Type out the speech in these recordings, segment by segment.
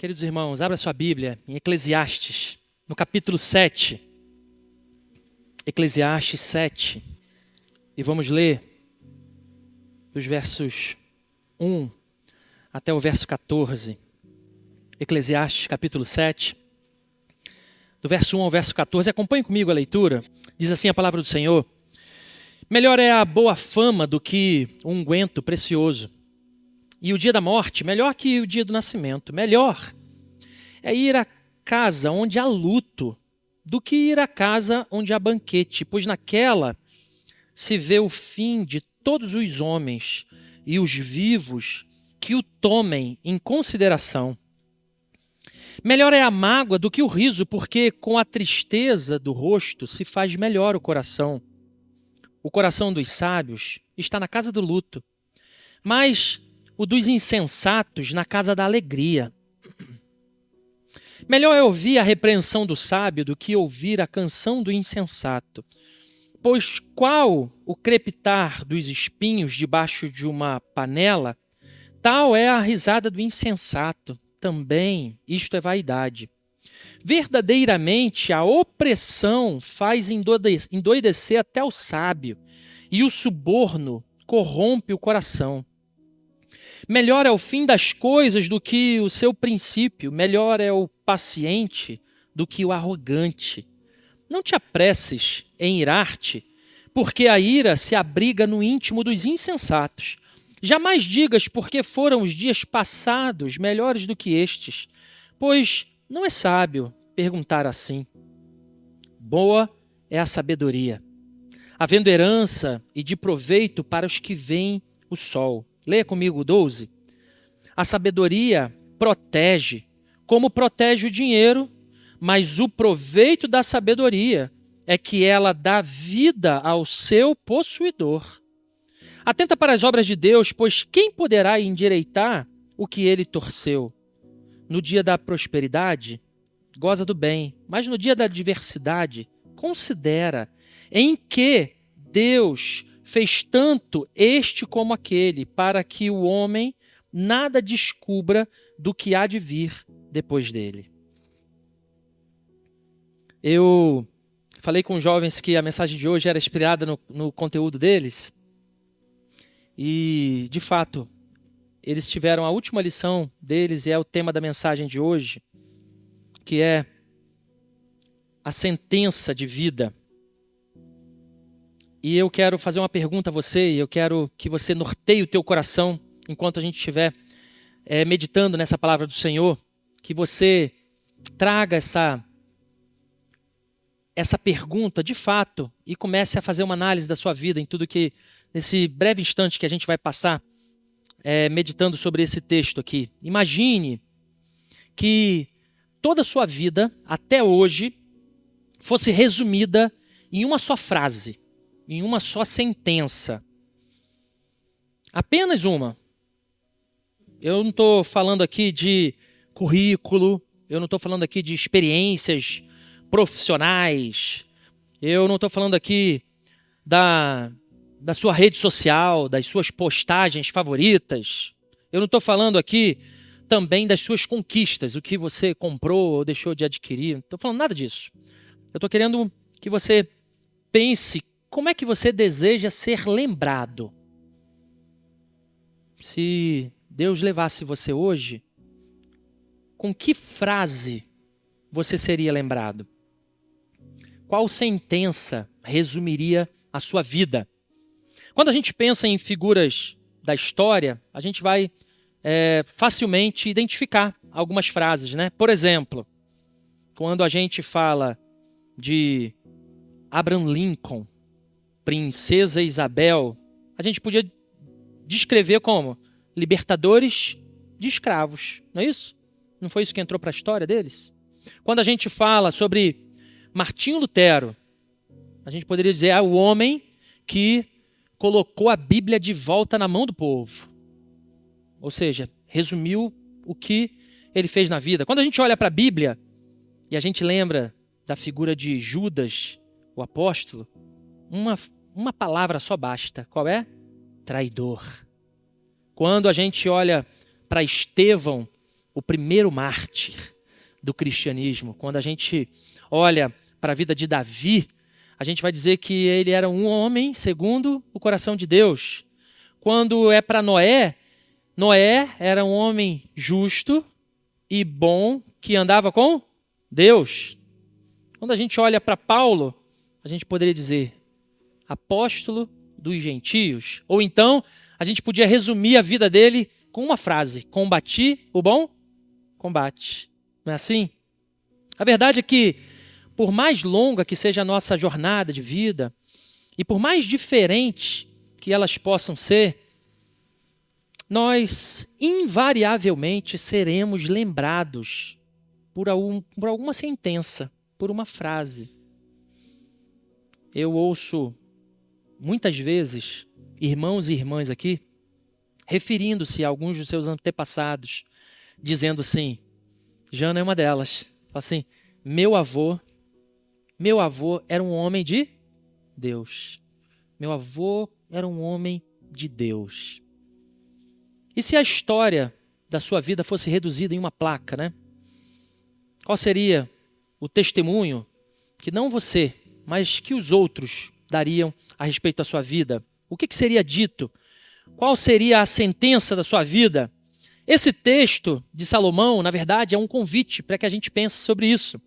Queridos irmãos, abra sua Bíblia em Eclesiastes, no capítulo 7. Eclesiastes 7. E vamos ler dos versos 1 até o verso 14. Eclesiastes, capítulo 7. Do verso 1 ao verso 14. Acompanhe comigo a leitura. Diz assim a palavra do Senhor: melhor é a boa fama do que o unguento precioso, e o dia da morte melhor que o dia do nascimento. Melhor é ir à casa onde há luto do que ir à casa onde há banquete, pois naquela se vê o fim de todos os homens e os vivos que o tomem em consideração. Melhor é a mágoa do que o riso, porque com a tristeza do rosto se faz melhor o coração. O coração dos sábios está na casa do luto, mas o dos insensatos na casa da alegria. Melhor é ouvir a repreensão do sábio do que ouvir a canção do insensato. Pois qual o crepitar dos espinhos debaixo de uma panela, tal é a risada do insensato. Também isto é vaidade. Verdadeiramente a opressão faz endoidecer até o sábio, e o suborno corrompe o coração. Melhor é o fim das coisas do que o seu princípio, melhor é o paciente do que o arrogante. Não te apresses em irar-te, porque a ira se abriga no íntimo dos insensatos. Jamais digas porque foram os dias passados melhores do que estes, pois não é sábio perguntar assim. Boa é a sabedoria, havendo herança e de proveito para os que veem o sol. Leia comigo o 12. A sabedoria protege, como protege o dinheiro, mas o proveito da sabedoria é que ela dá vida ao seu possuidor. Atenta para as obras de Deus, pois quem poderá endireitar o que ele torceu? No dia da prosperidade, goza do bem, mas no dia da adversidade, considera em que Deus fez tanto este como aquele, para que o homem nada descubra do que há de vir depois dele. Eu falei com os jovens que a mensagem de hoje era inspirada no conteúdo deles. E, de fato, eles tiveram a última lição deles, e é o tema da mensagem de hoje, que é a sentença de vida. E eu quero fazer uma pergunta a você, e eu quero que você norteie o teu coração enquanto a gente estiver meditando nessa palavra do Senhor, que você traga essa pergunta de fato e comece a fazer uma análise da sua vida em tudo que, nesse breve instante que a gente vai passar meditando sobre esse texto aqui. Imagine que toda a sua vida, até hoje, fosse resumida em uma só frase, em uma só sentença. Apenas uma. Eu não estou falando aqui de currículo, eu não estou falando aqui de experiências profissionais, eu não estou falando aqui da sua rede social, das suas postagens favoritas, eu não estou falando aqui também das suas conquistas, o que você comprou ou deixou de adquirir, não estou falando nada disso. Eu estou querendo que você pense como é que você deseja ser lembrado. Se Deus levasse você hoje, com que frase você seria lembrado? Qual sentença resumiria a sua vida? Quando a gente pensa em figuras da história, a gente vai facilmente identificar algumas frases, né? Por exemplo, quando a gente fala de Abraham Lincoln, Princesa Isabel, a gente podia descrever como libertadores de escravos, não é isso? Não foi isso que entrou para a história deles? Quando a gente fala sobre Martinho Lutero, a gente poderia dizer o homem que colocou a Bíblia de volta na mão do povo. Ou seja, resumiu o que ele fez na vida. Quando a gente olha para a Bíblia e a gente lembra da figura de Judas, o apóstolo, uma palavra só basta. Qual é? Traidor. Quando a gente olha para Estevão o primeiro mártir do cristianismo. Quando a gente olha para a vida de Davi, a gente vai dizer que ele era um homem segundo o coração de Deus. Quando é para Noé, Noé era um homem justo e bom que andava com Deus. Quando a gente olha para Paulo, a gente poderia dizer apóstolo dos gentios. Ou então, a gente podia resumir a vida dele com uma frase: combati o bom combate. Não é assim? A verdade é que, por mais longa que seja a nossa jornada de vida, e por mais diferentes que elas possam ser, nós invariavelmente seremos lembrados por alguma sentença, por uma frase. Eu ouço muitas vezes irmãos e irmãs aqui referindo-se a alguns dos seus antepassados, dizendo assim, Jana é uma delas, fala assim, meu avô era um homem de Deus. Meu avô era um homem de Deus. E se a história da sua vida fosse reduzida em uma placa, né? Qual seria o testemunho que não você, mas que os outros dariam a respeito da sua vida? O que seria dito? Qual seria a sentença da sua vida? Esse texto de Salomão, na verdade, é um convite para que a gente pense sobre isso.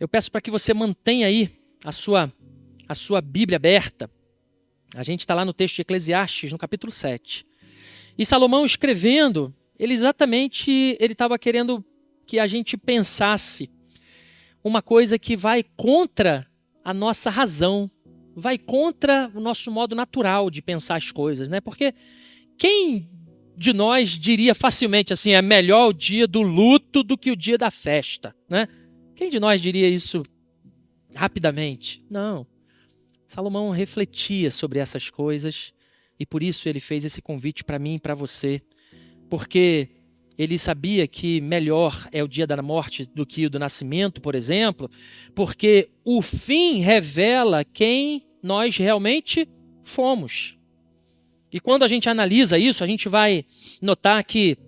Eu peço para que você mantenha aí a sua Bíblia aberta. A gente está lá no texto de Eclesiastes, no capítulo 7. E Salomão escrevendo, ele estava querendo que a gente pensasse uma coisa que vai contra a nossa razão, vai contra o nosso modo natural de pensar as coisas, né? Porque quem de nós diria facilmente assim, é melhor o dia do luto do que o dia da festa, né? Quem de nós diria isso rapidamente? Não. Salomão refletia sobre essas coisas e por isso ele fez esse convite para mim e para você, porque ele sabia que melhor é o dia da morte do que o do nascimento, por exemplo, porque o fim revela quem nós realmente fomos. E quando a gente analisa isso, a gente vai notar que,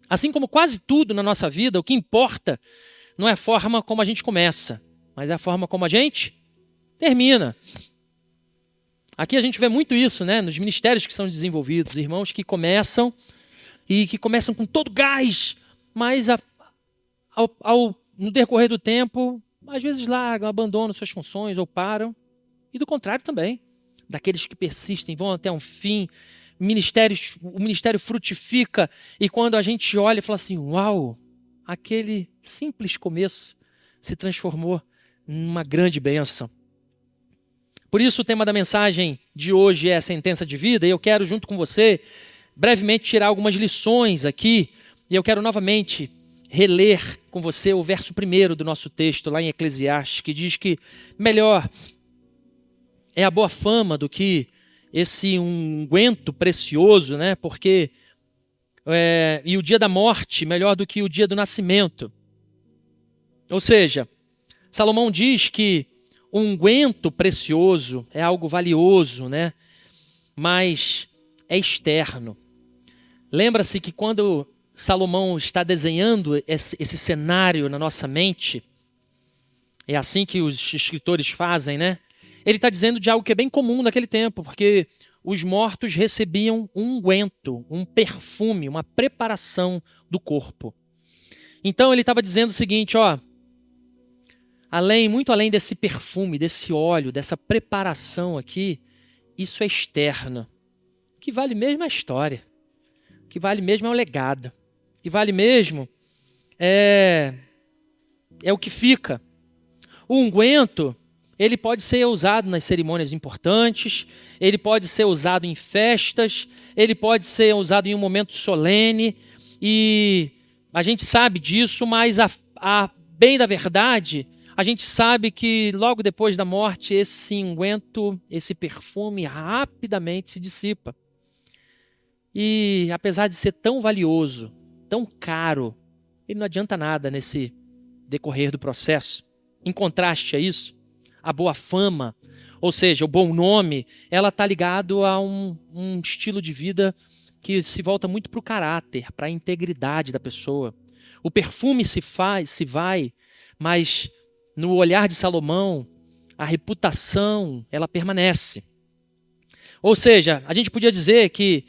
assim como quase tudo na nossa vida, o que importa não é a forma como a gente começa, mas é a forma como a gente termina. Aqui a gente vê muito isso, né? Nos ministérios que são desenvolvidos, irmãos que começam com todo gás, mas no decorrer do tempo, às vezes largam, abandonam suas funções ou param. E do contrário também, daqueles que persistem, vão até um fim, o ministério frutifica, e quando a gente olha e fala assim, uau, aquele simples começo se transformou numa grande bênção. Por isso o tema da mensagem de hoje é a sentença de vida, e eu quero junto com você brevemente tirar algumas lições aqui, e eu quero novamente reler com você o verso 1 do nosso texto, lá em Eclesiastes, que diz que melhor é a boa fama do que esse unguento precioso, né? Porque e o dia da morte melhor do que o dia do nascimento. Ou seja, Salomão diz que o unguento precioso é algo valioso, né? Mas é externo. Lembra-se que quando Salomão está desenhando esse cenário na nossa mente, é assim que os escritores fazem, né? Ele está dizendo de algo que é bem comum naquele tempo, porque os mortos recebiam um unguento, um perfume, uma preparação do corpo. Então ele estava dizendo o seguinte, ó, muito além desse perfume, desse óleo, dessa preparação aqui, isso é externo. O que vale mesmo é a história. O que vale mesmo é o legado. O que vale mesmo é o que fica. O unguento, ele pode ser usado nas cerimônias importantes, ele pode ser usado em festas, ele pode ser usado em um momento solene, e a gente sabe disso, mas bem da verdade, a gente sabe que logo depois da morte, esse unguento, esse perfume rapidamente se dissipa. E apesar de ser tão valioso, tão caro, ele não adianta nada nesse decorrer do processo. Em contraste a isso, a boa fama, ou seja, o bom nome, ela está ligado a um estilo de vida que se volta muito para o caráter, para a integridade da pessoa. O perfume se vai, mas no olhar de Salomão, a reputação, ela permanece. Ou seja, a gente podia dizer que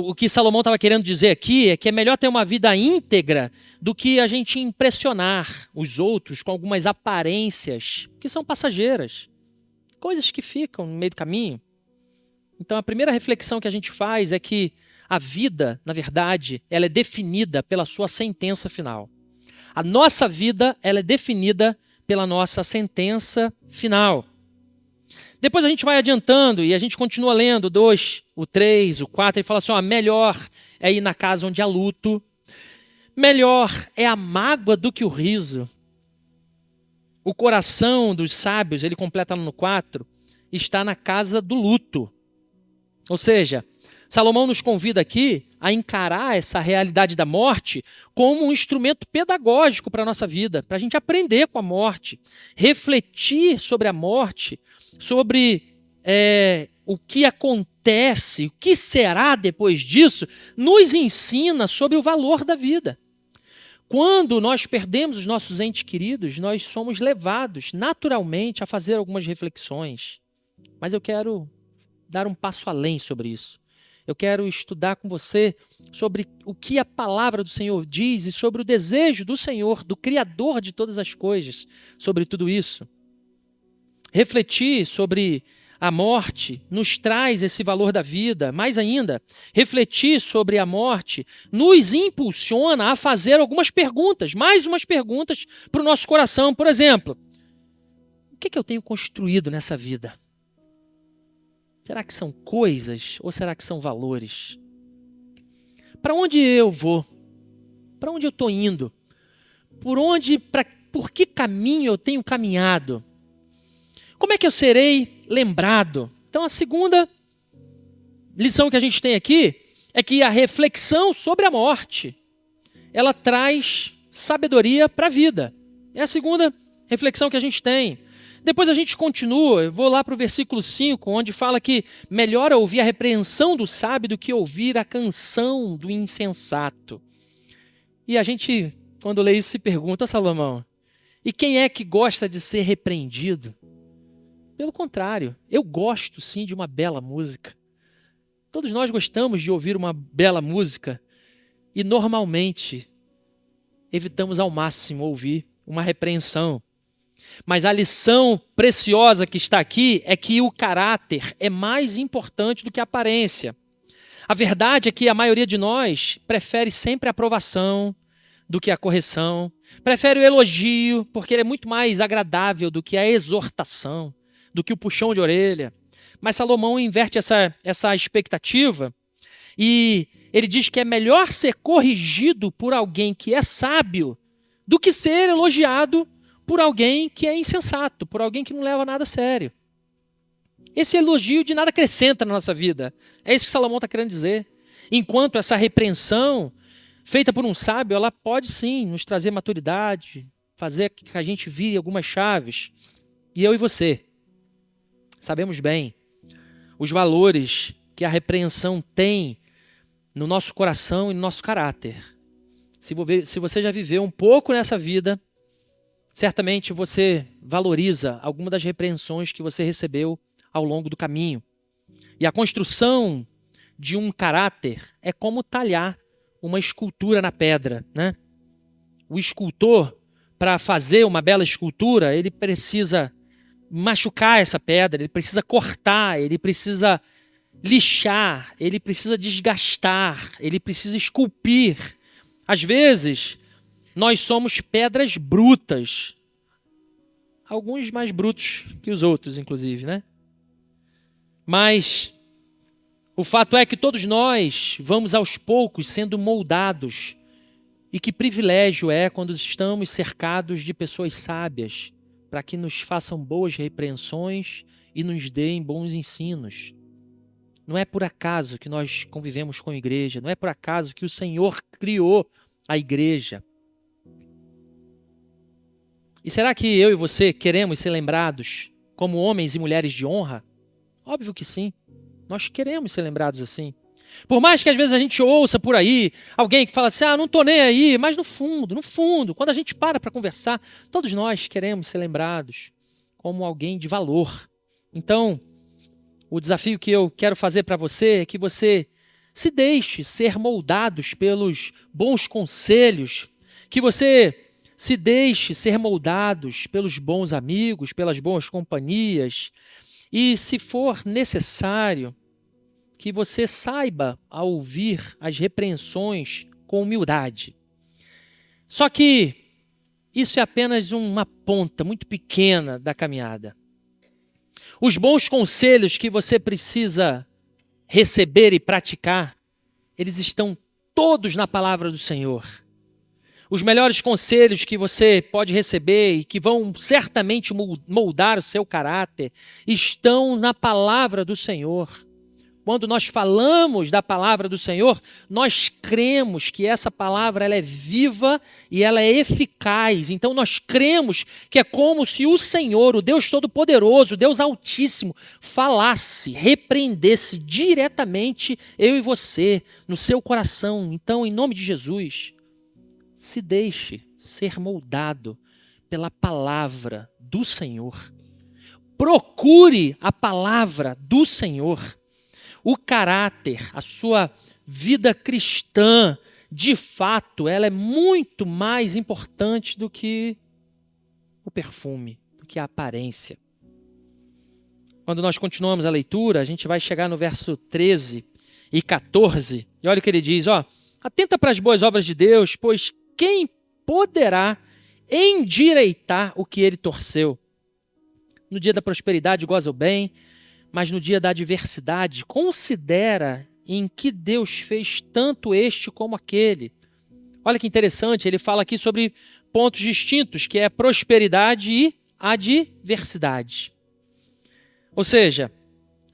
o que Salomão estava querendo dizer aqui é que é melhor ter uma vida íntegra do que a gente impressionar os outros com algumas aparências que são passageiras, coisas que ficam no meio do caminho. Então a primeira reflexão que a gente faz é que a vida, na verdade, ela é definida pela sua sentença final. A nossa vida, ela é definida pela nossa sentença final. Depois a gente vai adiantando e a gente continua lendo o 2, o 3, o 4, e fala assim, melhor é ir na casa onde há luto, melhor é a mágoa do que o riso. O coração dos sábios, ele completa no 4, está na casa do luto. Ou seja, Salomão nos convida aqui a encarar essa realidade da morte como um instrumento pedagógico para a nossa vida, para a gente aprender com a morte, refletir sobre a morte, sobre o que acontece, o que será depois disso, nos ensina sobre o valor da vida. Quando nós perdemos os nossos entes queridos, nós somos levados naturalmente a fazer algumas reflexões. Mas eu quero dar um passo além sobre isso. Eu quero estudar com você sobre o que a palavra do Senhor diz e sobre o desejo do Senhor, do Criador de todas as coisas, sobre tudo isso. Refletir sobre a morte nos traz esse valor da vida. Mais ainda, refletir sobre a morte nos impulsiona a fazer algumas perguntas, mais umas perguntas para o nosso coração. Por exemplo, o que eu tenho construído nessa vida? Será que são coisas ou será que são valores? Para onde eu vou? Para onde eu estou indo? Por que caminho eu tenho caminhado? Como é que eu serei lembrado? Então a segunda lição que a gente tem aqui é que a reflexão sobre a morte, ela traz sabedoria para a vida. É a segunda reflexão que a gente tem. Depois a gente continua, eu vou lá para o versículo 5, onde fala que melhor é ouvir a repreensão do sábio do que ouvir a canção do insensato. E a gente, quando lê isso, se pergunta, Salomão, e quem é que gosta de ser repreendido? Pelo contrário, eu gosto sim de uma bela música. Todos nós gostamos de ouvir uma bela música e normalmente evitamos ao máximo ouvir uma repreensão. Mas a lição preciosa que está aqui é que o caráter é mais importante do que a aparência. A verdade é que a maioria de nós prefere sempre a aprovação do que a correção, prefere o elogio porque ele é muito mais agradável do que a exortação, do que o puxão de orelha. Mas Salomão inverte essa expectativa e ele diz que é melhor ser corrigido por alguém que é sábio do que ser elogiado por alguém que é insensato, por alguém que não leva nada a sério. Esse elogio de nada acrescenta na nossa vida. É isso que Salomão está querendo dizer. Enquanto essa repreensão feita por um sábio, ela pode sim nos trazer maturidade, fazer que a gente vire algumas chaves. E eu e você sabemos bem os valores que a repreensão tem no nosso coração e no nosso caráter. Se você já viveu um pouco nessa vida, certamente você valoriza alguma das repreensões que você recebeu ao longo do caminho. E a construção de um caráter é como talhar uma escultura na pedra, né? O escultor, para fazer uma bela escultura, ele precisa machucar essa pedra, ele precisa cortar, ele precisa lixar, ele precisa desgastar, ele precisa esculpir. Às vezes, nós somos pedras brutas. Alguns mais brutos que os outros, inclusive, né? Mas o fato é que todos nós vamos aos poucos sendo moldados. E que privilégio é quando estamos cercados de pessoas sábias, para que nos façam boas repreensões e nos deem bons ensinos. Não é por acaso que nós convivemos com a igreja, não é por acaso que o Senhor criou a igreja. E será que eu e você queremos ser lembrados como homens e mulheres de honra? Óbvio que sim. Nós queremos ser lembrados assim. Por mais que às vezes a gente ouça por aí alguém que fala assim, não estou nem aí, mas no fundo, quando a gente para conversar, todos nós queremos ser lembrados como alguém de valor. Então, o desafio que eu quero fazer para você é que você se deixe ser moldados pelos bons conselhos, que você se deixe ser moldados pelos bons amigos, pelas boas companhias, e se for necessário, que você saiba a ouvir as repreensões com humildade. Só que isso é apenas uma ponta muito pequena da caminhada. Os bons conselhos que você precisa receber e praticar, eles estão todos na palavra do Senhor. Os melhores conselhos que você pode receber e que vão certamente moldar o seu caráter estão na palavra do Senhor. Quando nós falamos da palavra do Senhor, nós cremos que essa palavra ela é viva e ela é eficaz. Então nós cremos que é como se o Senhor, o Deus Todo-Poderoso, o Deus Altíssimo, falasse, repreendesse diretamente eu e você, no seu coração. Então, em nome de Jesus, se deixe ser moldado pela palavra do Senhor. Procure a palavra do Senhor. O caráter, a sua vida cristã, de fato, ela é muito mais importante do que o perfume, do que a aparência. Quando nós continuamos a leitura, a gente vai chegar no verso 13 e 14. E olha o que ele diz, atenta para as boas obras de Deus, pois quem poderá endireitar o que ele torceu? No dia da prosperidade goza o bem, mas no dia da adversidade, considera em que Deus fez tanto este como aquele. Olha que interessante, ele fala aqui sobre pontos distintos, que é prosperidade e adversidade. Ou seja,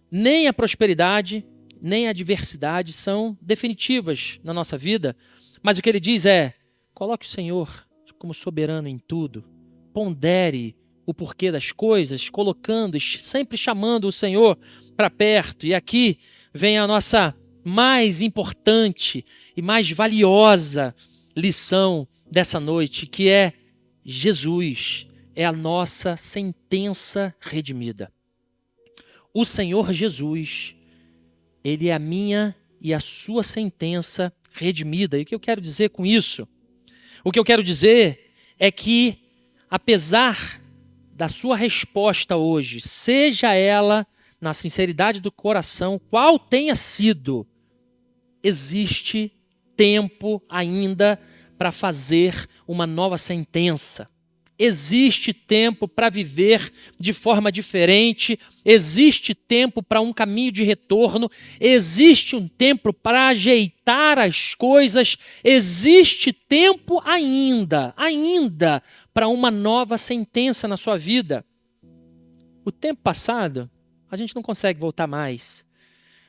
nem a prosperidade, nem a adversidade são definitivas na nossa vida, mas o que ele diz é, coloque o Senhor como soberano em tudo, pondere o porquê das coisas, colocando, sempre chamando o Senhor para perto. E aqui vem a nossa mais importante e mais valiosa lição dessa noite, que é Jesus, é a nossa sentença redimida. O Senhor Jesus, Ele é a minha e a sua sentença redimida. E o que eu quero dizer com isso? O que eu quero dizer é que, apesar da sua resposta hoje, seja ela na sinceridade do coração, qual tenha sido, existe tempo ainda para fazer uma nova sentença. Existe tempo para viver de forma diferente, existe tempo para um caminho de retorno, existe um tempo para ajeitar as coisas, existe tempo ainda para uma nova sentença na sua vida. O tempo passado, a gente não consegue voltar mais,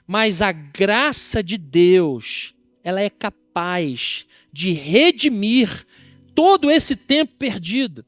mas a graça de Deus, ela é capaz de redimir todo esse tempo perdido.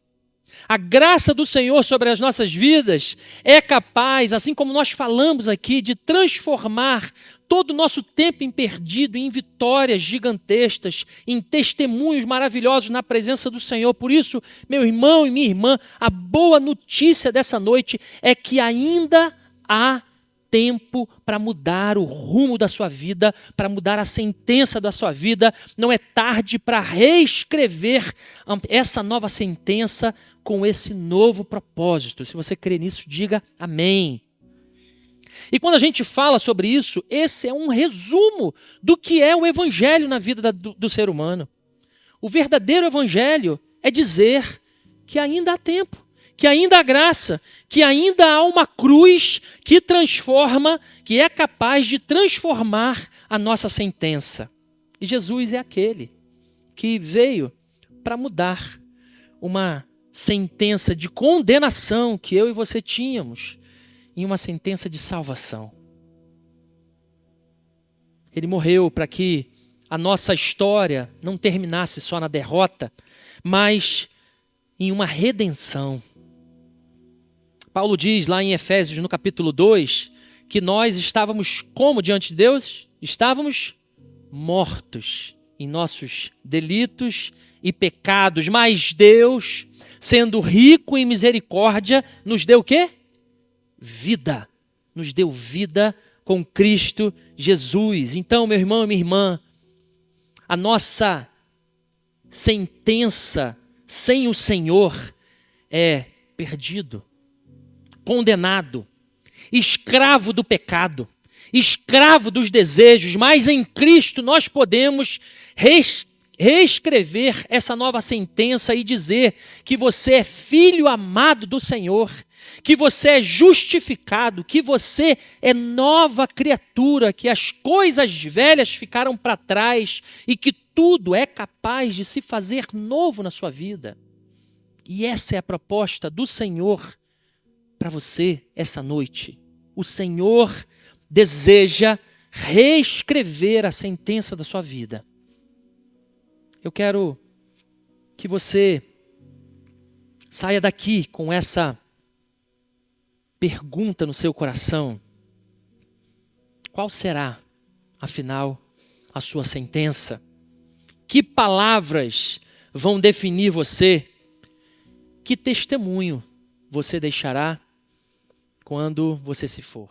A graça do Senhor sobre as nossas vidas é capaz, assim como nós falamos aqui, de transformar todo o nosso tempo perdido em vitórias gigantescas, em testemunhos maravilhosos na presença do Senhor. Por isso, meu irmão e minha irmã, a boa notícia dessa noite é que ainda há tempo para mudar o rumo da sua vida, para mudar a sentença da sua vida. Não é tarde para reescrever essa nova sentença com esse novo propósito. Se você crê nisso, diga amém. E quando a gente fala sobre isso, esse é um resumo do que é o evangelho na vida do ser humano. O verdadeiro evangelho é dizer que ainda há tempo, que ainda há graça, que ainda há uma cruz que transforma, que é capaz de transformar a nossa sentença. E Jesus é aquele que veio para mudar uma sentença de condenação que eu e você tínhamos em uma sentença de salvação. Ele morreu para que a nossa história não terminasse só na derrota, mas em uma redenção. Paulo diz lá em Efésios, no capítulo 2, que nós estávamos como diante de Deus? Estávamos mortos em nossos delitos e pecados, mas Deus, sendo rico em misericórdia, nos deu o quê? Vida. Nos deu vida com Cristo Jesus. Então, meu irmão e minha irmã, a nossa sentença sem o Senhor é perdido, condenado, escravo do pecado, escravo dos desejos, mas em Cristo nós podemos reescrever essa nova sentença e dizer que você é filho amado do Senhor, que você é justificado, que você é nova criatura, que as coisas velhas ficaram para trás e que tudo é capaz de se fazer novo na sua vida. E essa é a proposta do Senhor para você essa noite. O Senhor deseja reescrever a sentença da sua vida. Eu quero que você saia daqui com essa pergunta no seu coração: qual será, afinal, a sua sentença? Que palavras vão definir você? Que testemunho você deixará quando você se for?